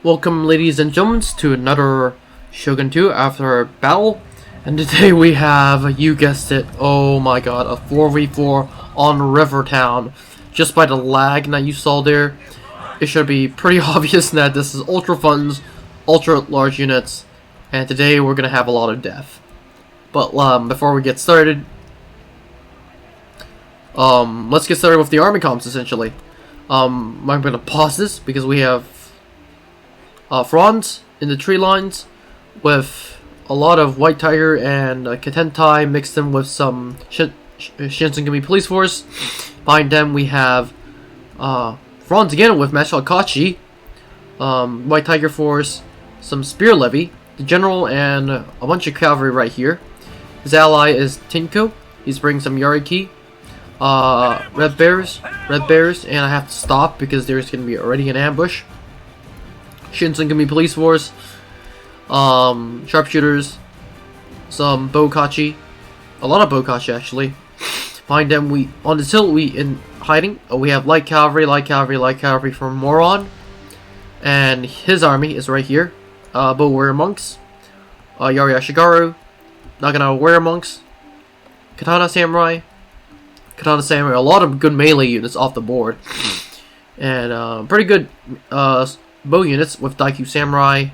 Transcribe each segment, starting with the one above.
Welcome, ladies and gentlemen, to another Shogun 2 after our battle. And today we have, you guessed it, oh my god, a 4v4 on Rivertown. Just by the lag that you saw there, it should be pretty obvious that this is ultra funds, ultra large units, and today we're gonna have a lot of death. But before we get started, let's get started with the army comps essentially. I'm gonna pause this because we have fronds in the tree lines with a lot of White Tiger and Katentai mixed in with some Shinsengumi police force. Behind them we have fronds again with Mashal-Kachi, White Tiger force, some spear levy, the general, and a bunch of cavalry right here. His ally is Tinko. He's bringing some Yariki, red bears, and I have to stop because there's going to be already an ambush. Shinsengumi police force, sharpshooters, some Bokachi, a lot of Bokachi actually. Behind them, on the tilt, in hiding, we have light cavalry from Moron, and his army is right here. Bow warrior monks, Yari Ashigaru, Nagana warrior monks, Katana samurai, a lot of good melee units off the board, and pretty good bow units with Daikyu Samurai,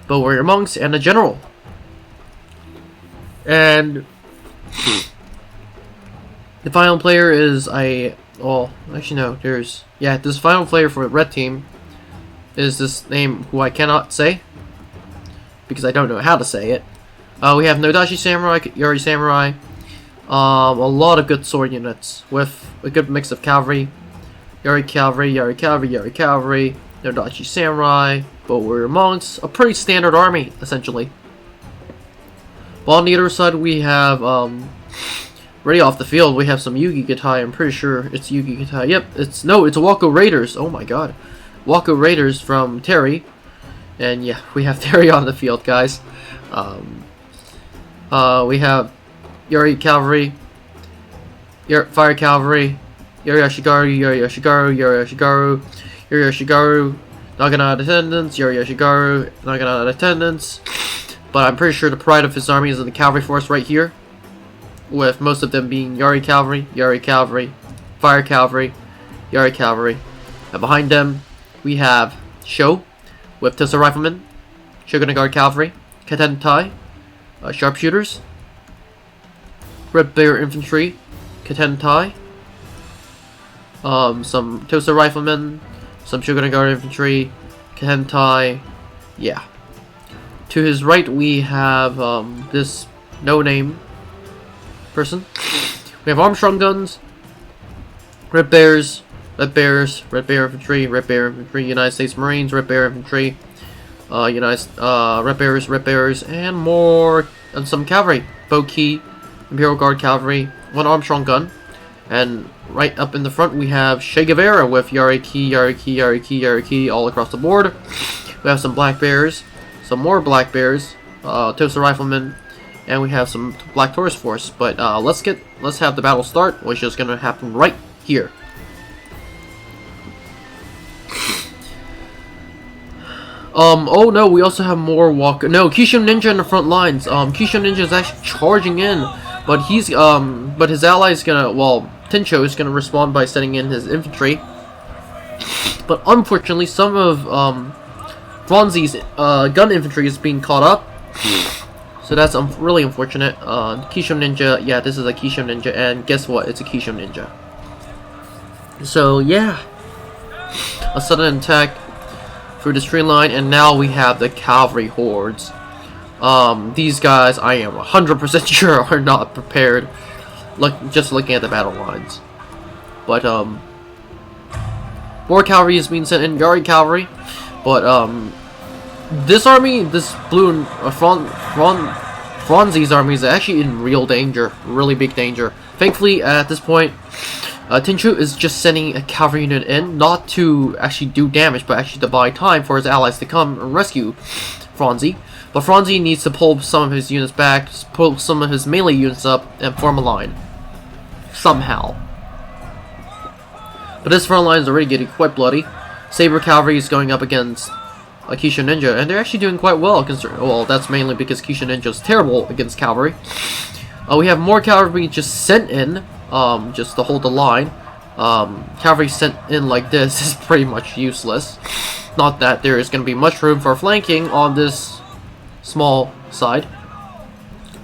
Bow Warrior Monks, and a General. And the final player is this final player for the red team is this name who I cannot say because I don't know how to say it. We have Nodashi Samurai, Yari Samurai, a lot of good sword units with a good mix of cavalry, Yari Cavalry, Nodachi Samurai, Bow Warrior Monks, a pretty standard army, essentially. But on the other side, we have, ready off the field, we have some Yugi Gatai. I'm pretty sure it's Yugi Gatai. Yep, it's Wako Raiders. Oh my god. Wako Raiders from Terry. And yeah, we have Terry on the field, guys. We have Yari Cavalry, Fire Cavalry, Yari Ashigaru, Nagana attendants, Yari Ashigaru, Nagana attendants. But I'm pretty sure the pride of his army is in the cavalry force right here, with most of them being Yari Cavalry, Fire Cavalry, Yari Cavalry. And behind them, we have Sho, with Tosa Riflemen, Shogun Guard Cavalry, Katentai, Sharpshooters, Red Bear Infantry, Katentai, some Tosa Riflemen, some Shogun Guard Infantry, Katentai, yeah. To his right we have this no-name person. We have Armstrong guns, Red Bear Infantry, United States Marines, Red Bear Infantry, Red Bears, and more, and some cavalry, Boki, Imperial Guard Cavalry, one Armstrong gun, and right up in the front we have Che Guevara with Yariki all across the board. We have some Black Bears, some more Black Bears, Tosa Riflemen, and we have some Black Taurus Force. But let's have the battle start, which is gonna happen right here. Oh no, we also have more Kisho Ninja in the front lines. Kisho Ninja is actually charging in, but but his ally is gonna, Tencho is gonna respond by sending in his infantry. But unfortunately, some of Franzi's gun infantry is being caught up, so that's really unfortunate. Kisho Ninja, yeah, this is a Kisho Ninja, and guess what? It's a Kisho Ninja. So yeah, a sudden attack through the tree line, and now we have the cavalry hordes. These guys, I am 100% sure, are not prepared. Just looking at the battle lines. But more cavalry is being sent in, Yari Cavalry. But this army, this blue and Franzi's army is actually in real danger, really big danger. Thankfully, at this point, Tenchu is just sending a cavalry unit in, not to actually do damage, but actually to buy time for his allies to come and rescue Franzi. But Franzi needs to pull some of his units back, pull some of his melee units up, and form a line. Somehow. But this front line is already getting quite bloody. Saber Cavalry is going up against Kisho Ninja, and they're actually doing quite well. Well, that's mainly because Kisho Ninja is terrible against cavalry. We have more cavalry just sent in, just to hold the line. Cavalry sent in like this is pretty much useless. Not that there is going to be much room for flanking on this small side,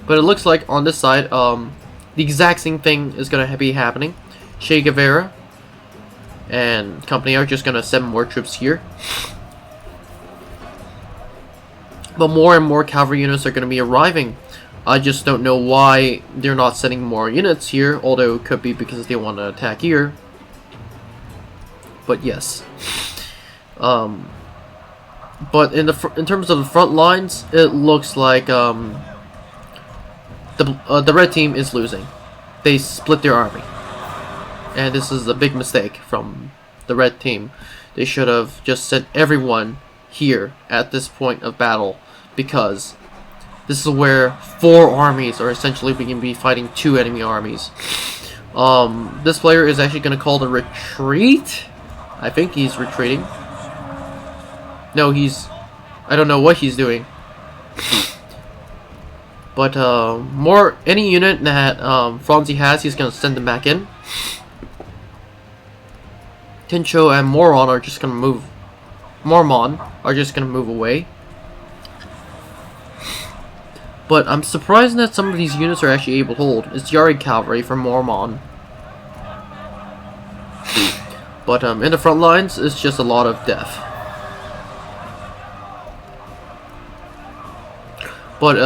but it looks like on this side, the exact same thing is going to be happening. Che Guevara and company are just going to send more troops here. But more and more cavalry units are going to be arriving. I just don't know why they're not sending more units here, although it could be because they want to attack here. But yes. But in terms of the front lines, it looks like the red team is losing. They split their army. And this is a big mistake from the red team. They should have just sent everyone here at this point of battle, because this is where 4 armies are essentially going to be fighting 2 enemy armies. This player is actually going to call the retreat. I think he's retreating. No, I don't know what he's doing. But any unit that Franzi has, he's going to send them back in. Tencho and Moron are just going to move. Mormon are just going to move away. But I'm surprised that some of these units are actually able to hold. It's Yari Cavalry from Mormon. But in the front lines, it's just a lot of death. But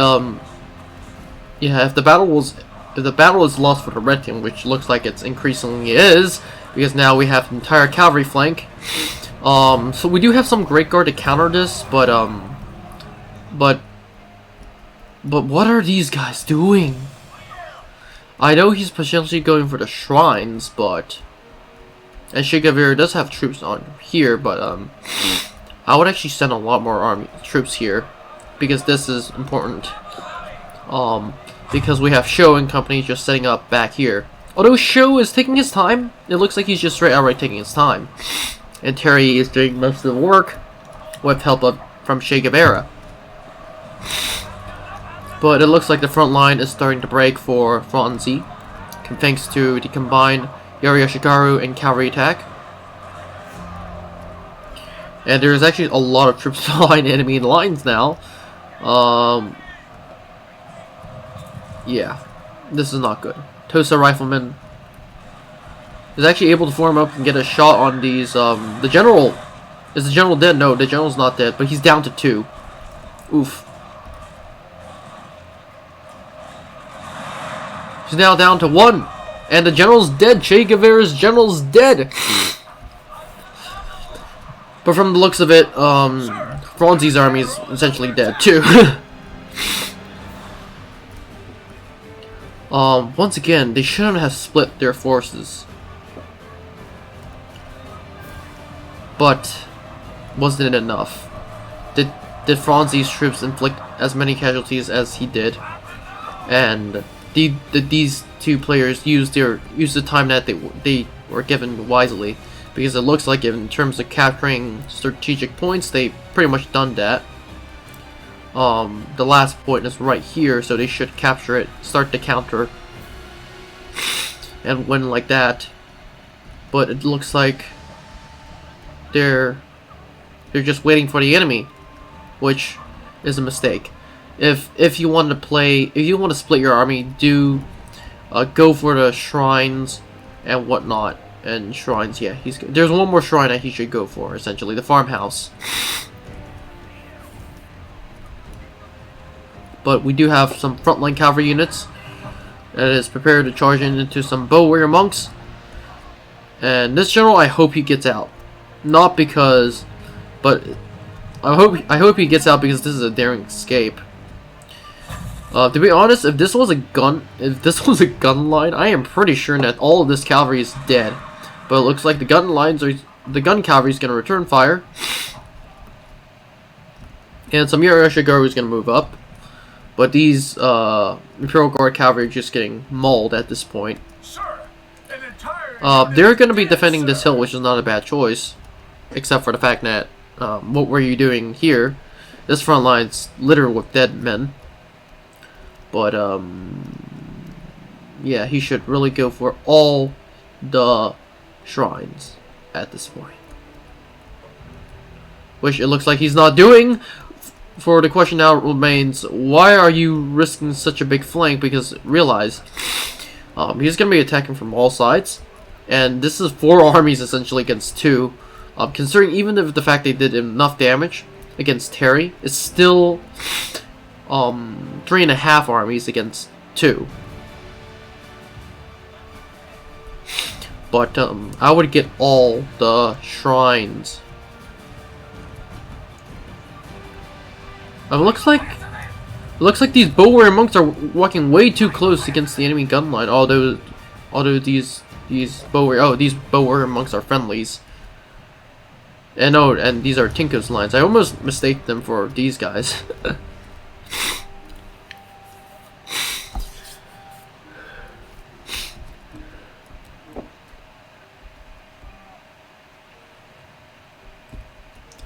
yeah, if the battle is lost for the red team, which looks like it's increasingly is, because now we have an entire cavalry flank. So we do have some Great Guard to counter this, but what are these guys doing? I know he's potentially going for the shrines, but and Shigavir does have troops on here, but I would actually send a lot more troops here, because this is important. Because we have Sho and company just setting up back here. Although Sho is taking his time, it looks like he's just straight outright taking his time. And Terry is doing most of the work with help from Che Guevara. But it looks like the front line is starting to break for Franzi, thanks to the combined Yari Yoshigaru and cavalry attack. And there's actually a lot of troops behind enemy lines now. Yeah, this is not good. Tosa Rifleman is actually able to form up and get a shot on these. The general, is the general dead? No, the general's not dead, but he's down to 2. Oof. He's now down to 1, and the general's dead. Che Guevara's general's dead. But from the looks of it, Franzi's army is essentially dead too. Once again, they shouldn't have split their forces. But wasn't it enough? Did Franzi's troops inflict as many casualties as he did? And did these 2 players use the time that they were given wisely? Because it looks like in terms of capturing strategic points, they pretty much done that. The last point is right here, so they should capture it, start the counter, and win like that. But it looks like they're just waiting for the enemy, which is a mistake. If you want to split your army, do go for the shrines and whatnot. And shrines, yeah, there's one more shrine that he should go for, essentially, the farmhouse. But we do have some frontline cavalry units that is prepared to charge into some bow warrior monks. And this general, I hope he gets out. Not because, but I hope he gets out because this is a daring escape. To be honest, if this was a gun line, I am pretty sure that all of this cavalry is dead. But it looks like the gun cavalry is going to return fire, and some Yari Yoshigaru is going to move up. But these Imperial Guard cavalry are just getting mauled at this point. They're going to be defending this hill, which is not a bad choice, except for the fact that what were you doing here? This front line's littered with dead men. But, yeah, he should really go for all the shrines at this point. Which it looks like he's not doing. For the question now remains, why are you risking such a big flank? Because realize, he's going to be attacking from all sides. And this is 4 armies essentially against 2. Considering even if the fact they did enough damage against Terry, it's still 3.5 armies against 2. But I would get all the shrines. It looks like these bow-wearing monks are walking way too close against the enemy gun line. Although these bow-wearing monks are friendlies. And these are Tinko's lines. I almost mistake them for these guys.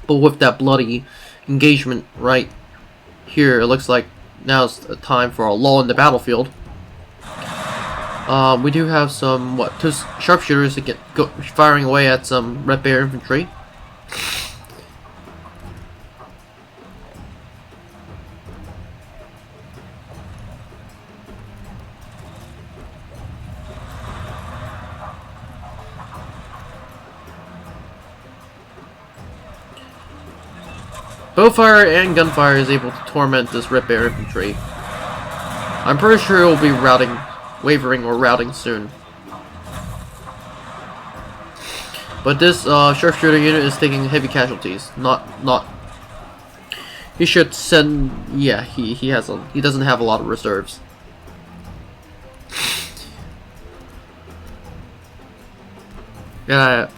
But with that bloody engagement right here, it looks like now's a time for a lull in the battlefield. We do have some sharpshooters that firing away at some Red Bear infantry. Bowfire and gunfire is able to torment this Red Bear infantry. I'm pretty sure it will be wavering or routing soon. But this sharpshooter unit is taking heavy casualties. He should send. Yeah, he doesn't have a lot of reserves. Yeah.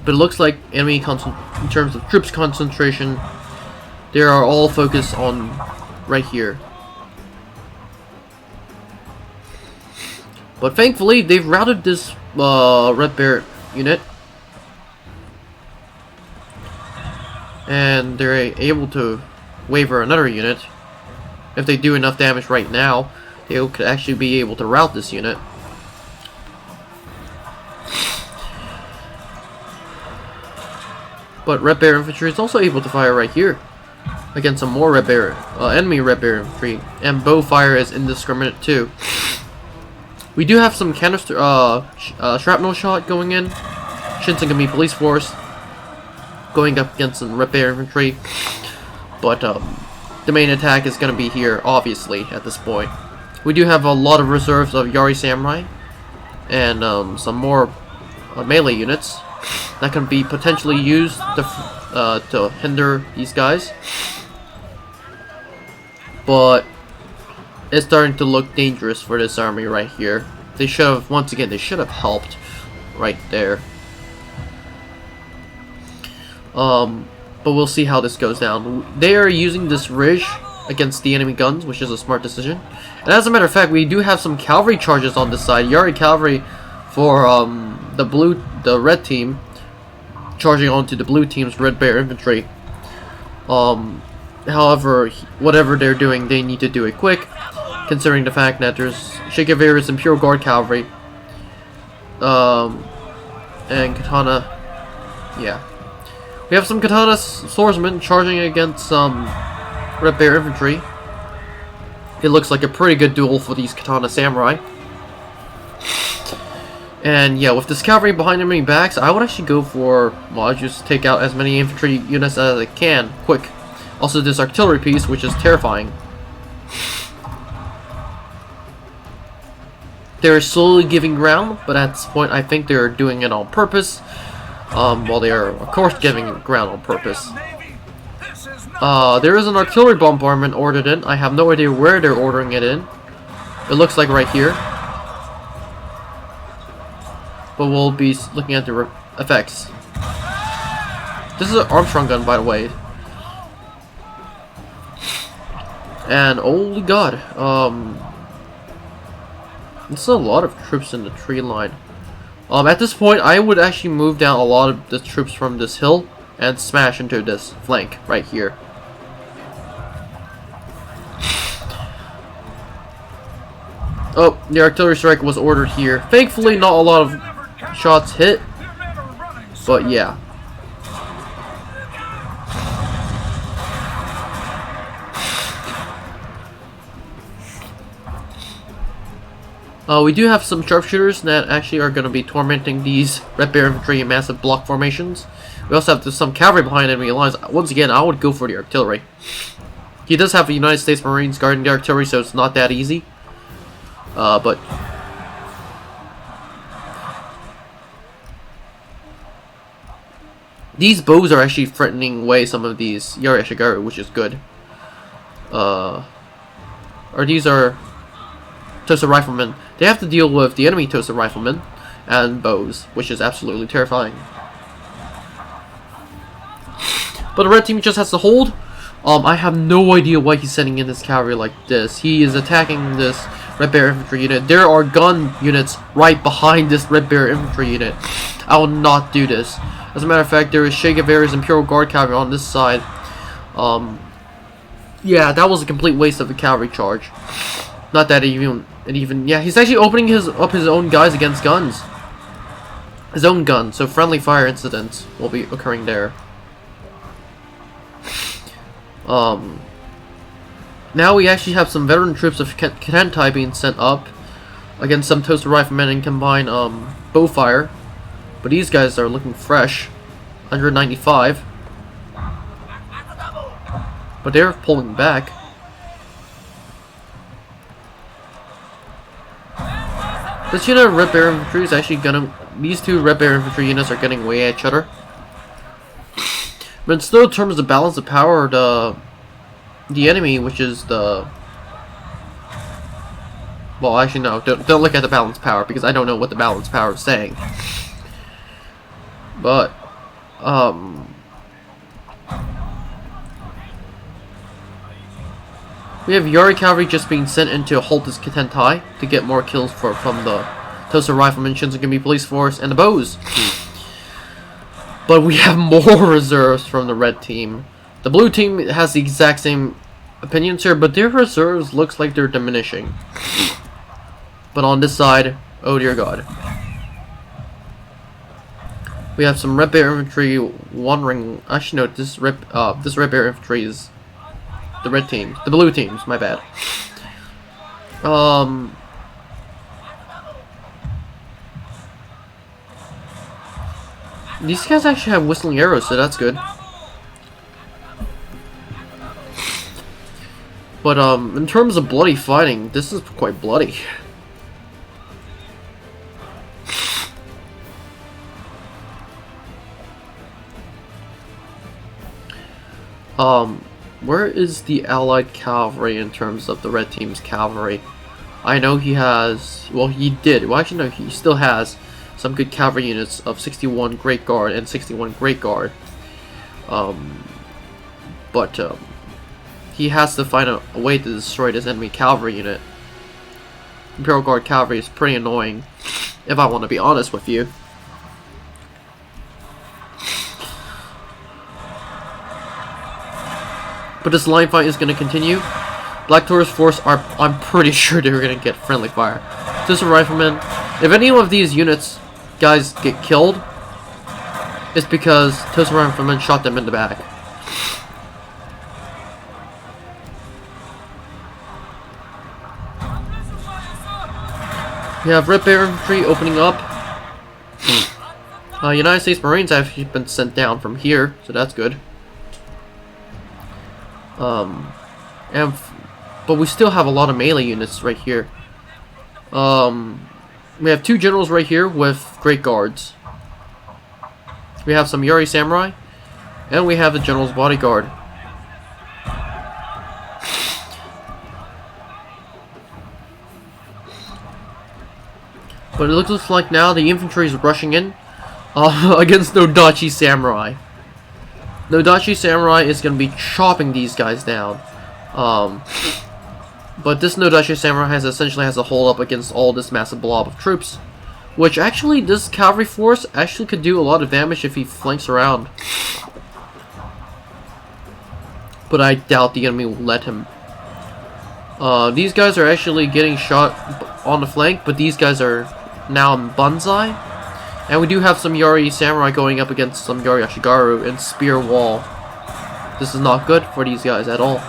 But it looks like enemy in terms of troops concentration, they are all focused on right here. But thankfully, they've routed this Red Bear unit, and they're able to waver another unit. If they do enough damage right now, they could actually be able to rout this unit. But Red Bear infantry is also able to fire right here against some more enemy Red Bear infantry, and bow fire is indiscriminate too. We do have some canister shrapnel shot going in. Shinsengumi police force going up against some Red Bear infantry, but the main attack is going to be here, obviously, at this point. We do have a lot of reserves of Yari Samurai and some more melee units that can be potentially used to hinder these guys. But it's starting to look dangerous for this army right here. They should have, once again, they should have helped right there. But we'll see how this goes down. They are using this ridge against the enemy guns, which is a smart decision. And as a matter of fact, we do have some cavalry charges on this side. Yari cavalry for the red team charging onto the blue team's Red Bear infantry. However, whatever they're doing, they need to do it quick, considering the fact that there's Shigeru's Imperial Guard cavalry and katana. Yeah, we have some katana swordsmen charging against some Red Bear infantry. It looks like a pretty good duel for these katana samurai. And yeah, with this cavalry behind enemy backs, I would actually go for, well, just take out as many infantry units as I can, quick. Also this artillery piece, which is terrifying. They're slowly giving ground, but at this point I think they're doing it on purpose. Well, they are, of course, giving ground on purpose. There is an artillery bombardment ordered in. I have no idea where they're ordering it in. It looks like right here. But we'll be looking at the effects. This is an Armstrong gun, by the way. And holy god, it's a lot of troops in the tree line. At this point, I would actually move down a lot of the troops from this hill and smash into this flank right here. Oh, the artillery strike was ordered here. Thankfully, not a lot of shots hit, but yeah. We do have some sharpshooters that actually are going to be tormenting these Red Bear infantry in massive block formations. We also have some cavalry behind enemy lines. Once again, I would go for the artillery. He does have the United States Marines guarding the artillery, so it's not that easy. But these bows are actually threatening away some of these Yari Ashigaru, which is good. Or these are Tosa riflemen. They have to deal with the enemy Tosa riflemen and bows, which is absolutely terrifying. But the red team just has to hold. I have no idea why he's sending in this cavalry like this. He is attacking this Red Bear infantry unit. There are gun units right behind this Red Bear infantry unit. I will not do this. As a matter of fact, there is Che Guevara's Imperial Guard cavalry on this side. Yeah, that was a complete waste of a cavalry charge. Not that yeah, he's actually opening up his own guys against guns. His own gun, so friendly fire incidents will be occurring there. Now we actually have some veteran troops of Katentai being sent up against some Tosa riflemen and combine bow fire. But these guys are looking fresh. 195. But they're pulling back. This unit of Red Bear infantry is actually gonna... These two Red Bear infantry units are getting way at each other. But still, in terms of balance of power, the enemy, which is the... Well, actually, no. Don't look at the balance power, because I don't know what the balance power is saying. But, we have Yari cavalry just being sent in to halt this Katentai to get more kills from the Tosa riflemen, Shinsegaemi police force, and the bows. But we have more reserves from the red team. The blue team has the exact same opinions here, but their reserves looks like they're diminishing. But on this side, oh dear God. We have some Red Bear infantry wandering. Actually, no, this Red Bear infantry is the red team. The blue teams, my bad. These guys actually have whistling arrows, so that's good. But in terms of bloody fighting, this is quite bloody. Where is the allied cavalry in terms of the red team's cavalry? I know he has, well, he did. Well, actually, no, he still has some good cavalry units of 61 Great Guard and 61 Great Guard. But he has to find a way to destroy this enemy cavalry unit. Imperial Guard cavalry is pretty annoying, if I want to be honest with you. But this line fight is going to continue. Black Taurus force are, I'm pretty sure they're going to get friendly fire. This is a rifleman. If any of these units, guys, get killed, it's because Tosa riflemen shot them in the back. We have Red Bear infantry opening up. United States Marines have actually been sent down from here, so that's good. But we still have a lot of melee units right here. We have two generals right here with Great Guards. We have some Yari Samurai, and we have the General's Bodyguard. But it looks like now the infantry is rushing in against Nodachi Samurai. Nodachi Samurai is going to be chopping these guys down. But this Nodachi Samurai essentially has a hold up against all this massive blob of troops. Which actually, this cavalry force actually could do a lot of damage if he flanks around. But I doubt the enemy will let him. These guys are actually getting shot on the flank, but these guys are now in Banzai. And we do have some Yari Samurai going up against some Yari Ashigaru in Spear Wall. This is not good for these guys at all.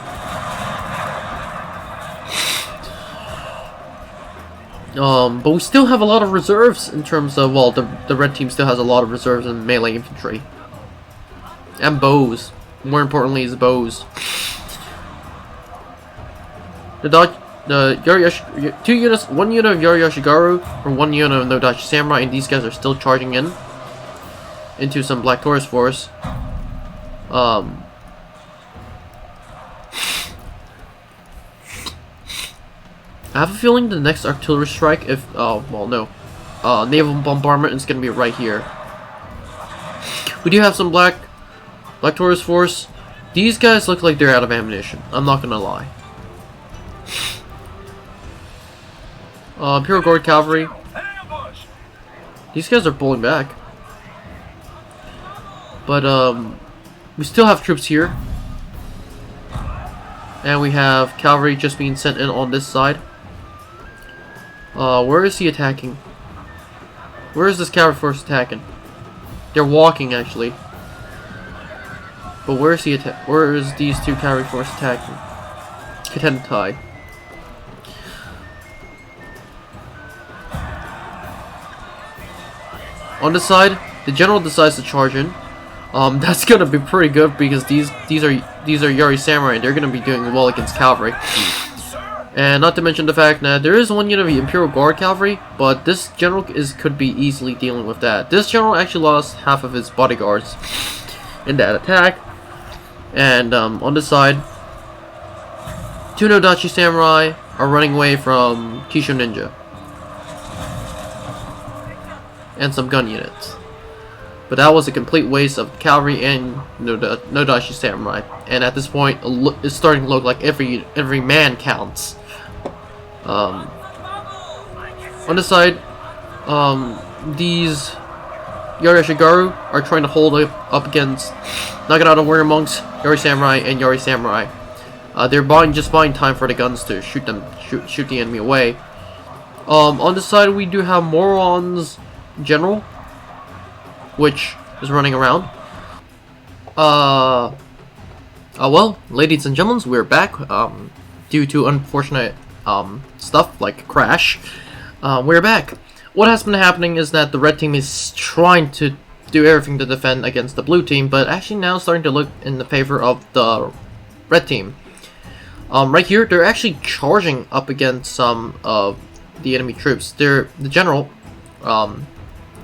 But we still have a lot of reserves in terms of, well, the red team still has a lot of reserves in melee infantry. And bows. More importantly is bows. Two units, one unit of Yari Ashigaru or one unit of Nodachi Samurai, and these guys are still charging in into some Black Taurus force. I have a feeling the next artillery strike, if naval bombardment is gonna be right here. We do have some Black Taurus force. These guys look like they're out of ammunition. I'm not gonna lie. Imperial Guard Cavalry. These guys are pulling back. But, we still have troops here. And we have cavalry just being sent in on this side. Where is he attacking? Where is this cavalry force attacking? They're walking, actually. But where is where is these two cavalry force attacking? Katentai. On this side, the general decides to charge in. That's gonna be pretty good because these are Yari Samurai and they're gonna be doing well against cavalry. And not to mention the fact that there is one unit of the Imperial Guard Cavalry, but this general could be easily dealing with that. This general actually lost half of his bodyguards in that attack. And on this side, two Nodachi Samurai are running away from Kisho Ninja. And some gun units. But that was a complete waste of cavalry and Nodachi Samurai. And at this point, it's starting to look like every man counts. On this side, these Yari Ashigaru are trying to hold up against Naginata Warrior Monks, Yari Samurai, and Yari Samurai. They're just buying time for the guns to shoot the enemy away. On this side, we do have Moron's General, which is running around. Well, ladies and gentlemen, we're back. Due to unfortunate stuff like crash, we're back. What has been happening is that the red team is trying to do everything to defend against the blue team, but actually now starting to look in the favor of the red team. Right here, they're actually charging up against some of the enemy troops. The general,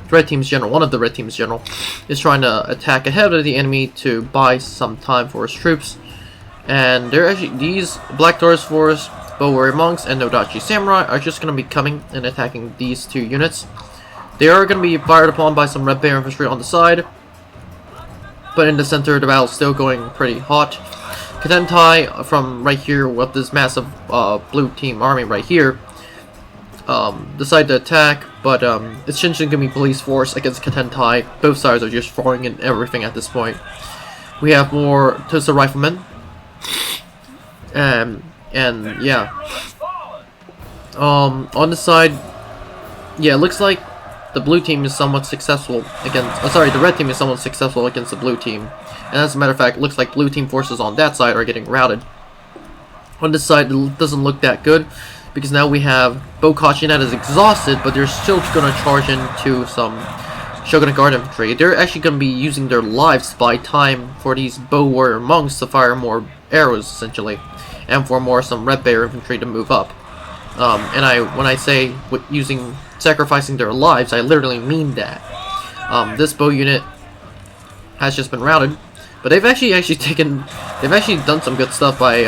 red team's general, one of the red team's general, is trying to attack ahead of the enemy to buy some time for his troops. And they're actually, these Black Taurus force, Bow Warrior Monks, and Nodachi Samurai are just going to be coming and attacking these two units. They are going to be fired upon by some Red Bear infantry on the side, but in the center the battle's still going pretty hot. Katentai from right here with this massive blue team army right here decide to attack, but it's Shinshin Gumi police force against Katentai. Both sides are just throwing in everything at this point. We have more Tosa riflemen, and yeah, on this side, yeah, it looks like the blue team is somewhat successful against, the red team is somewhat successful against the blue team. And as a matter of fact, it looks like blue team forces on that side are getting routed. On this side, it doesn't look that good, because now we have Bokachi that is exhausted, but they're still going to charge into some Shogunate Guard infantry. They're actually going to be using their lives to buy time for these Bow Warrior Monks to fire more arrows, essentially, and for some Red Bear infantry to move up. And when I say sacrificing their lives, I literally mean that. This bow unit has just been routed, but they've actually done some good stuff by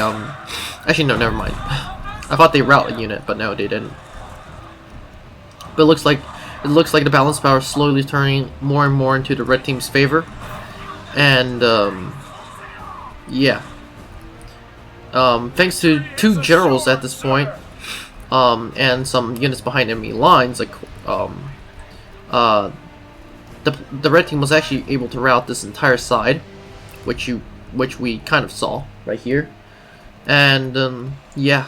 actually no, never mind. I thought they routed a unit, but no, they didn't. But it looks like the balance power is slowly turning more and more into the red team's favor, and yeah. Thanks to two generals at this point, and some units behind enemy lines, like uh, the red team was actually able to rout this entire side, which we kind of saw right here, and yeah,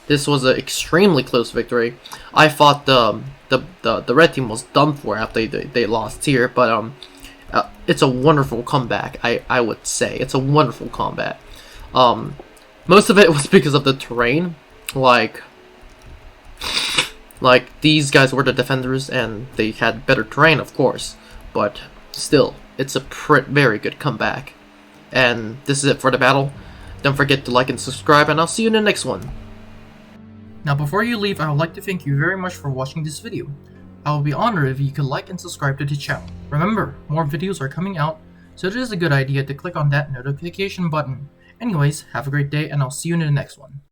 this was an extremely close victory. I thought the red team was done for after they lost here, but it's a wonderful comeback. I would say it's a wonderful combat. Most of it was because of the terrain, like these guys were the defenders and they had better terrain, of course, but still, it's a very good comeback. And this is it for the battle. Don't forget to like and subscribe, and I'll see you in the next one. Now before you leave, I would like to thank you very much for watching this video. I will be honored if you could like and subscribe to the channel. Remember, more videos are coming out, so it is a good idea to click on that notification button. Anyways, have a great day, and I'll see you in the next one.